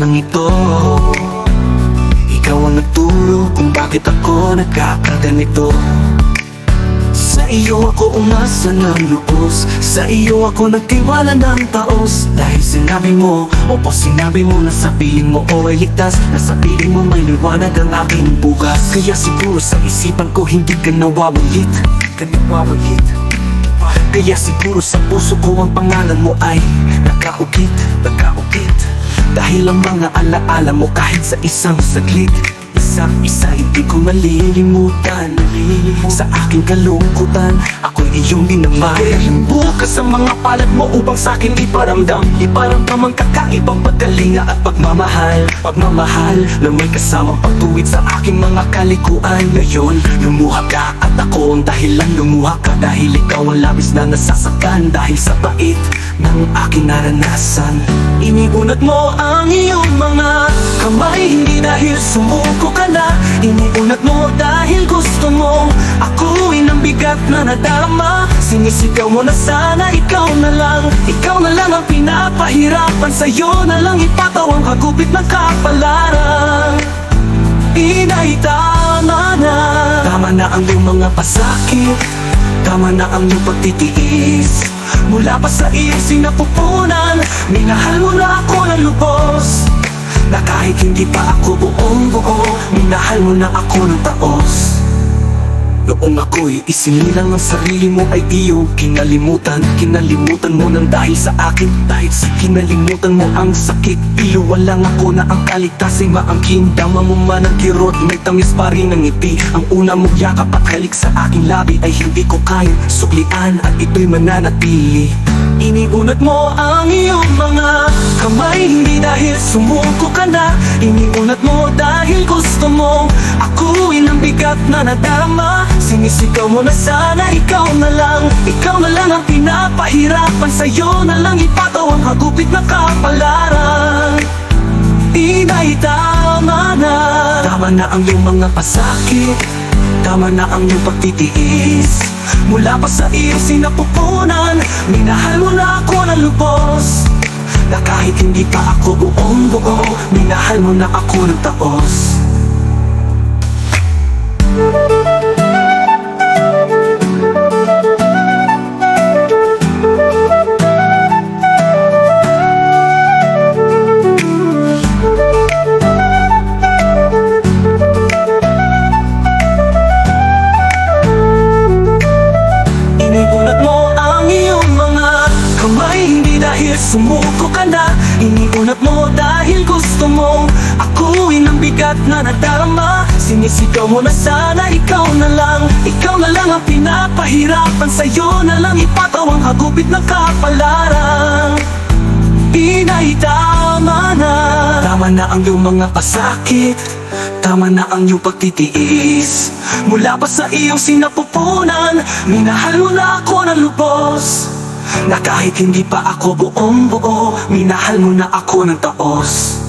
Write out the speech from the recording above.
ng ito. Ikaw ang nagturo kung bakit ako nagkakaganito. Sa iyo ako umasa ng lubos, sa iyo ako nagtiwala ng taos. Dahil sinabi mo, opo sinabi mo, nasabihin mo o ay ligtas, nasabihin mo may liwanag ang aking bukas. Kaya siguro sa isipan ko hindi ka nawawalit, kaya siguro sa puso ko ang pangalan mo ay nakaukit. Dahil ang mga alaala mo kahit sa isang saglit, isa hindi ko malilimutan. Sa aking kalungkutan, ako'y iyong dinamayan. Bukas ang mga palad mo upang sa'kin iparamdam ang kakaibang pagkalinga at pagmamahal na may kasamang pagtuwid sa aking mga kalikuan. Ngayon, lumuha ka at ako ang dahilan. Lumuha ka dahil ikaw ang labis na nasasaktan. Dahil sa bait ng aking naranasan, iniunat mo ang iyong mga kamay. Hindi dahil sumuko ka na, iniunat mo dahil gusto mo ako'y ng bigat na nadama. Sinisigaw mo na sana ikaw na lang ang pinapahirapan. Sa'yo na lang ipataw ang hagupit ng kapalaran. Inay, tama na. Tama na ang iyong mga pasakit, tama na ang iyong pagtitiis. Mula pa sa iyong sinapupunan, minahal mo na ako ng lubos. Na kahit hindi pa ako buong buo, minahal mo na ako ng taos. Noong ako'y isinilang ang sarili mo ay iyong kinalimutan. Kinalimutan mo nang dahil sa akin, dahil sa kinalimutan mo ang sakit. Iluwa lang ako na ang kaligtasa'y maangkin. Dama mo man ang kirot, may tamis pa rin ang ngiti. Ang una mong yakap at halik sa aking labi ay hindi ko kayang suklian at ito'y mananatili. Iniunat mo ang iyong mga kamay, hindi dahil sumuko ka na. Iniunat mo dahil gusto mo ako'y ng bigat na nadama. Sinisigaw mo na sana ikaw na lang ang pinapahirapan. Sa'yo na lang ipataw ang hagupit na kapalaran. Inay, tama na. Tama na ang iyong mga pasakit, tama na ang iyong pagtitiis. Mula pa sa iyong sinapupunan, minahal mo na ako ng lubos. Na kahit hindi pa ako buong buo, minahal mo na ako ng taos. Sumuko ka na, iniunat mo dahil gusto mo ako'y ng bigat na nadarama. Sinisigaw mo na sana ikaw na lang ang pinapahirapan. Sa'yo na lang ipataw ang hagupit ng kapalaran. Inay, tama na. Tama na ang iyong mga pasakit, tama na ang iyong pagtitiis. Mula pa sa iyong sinapupunan, minahal mo na ako ng lubos. Na kahit hindi pa ako buong buo, minahal mo na ako ng taos.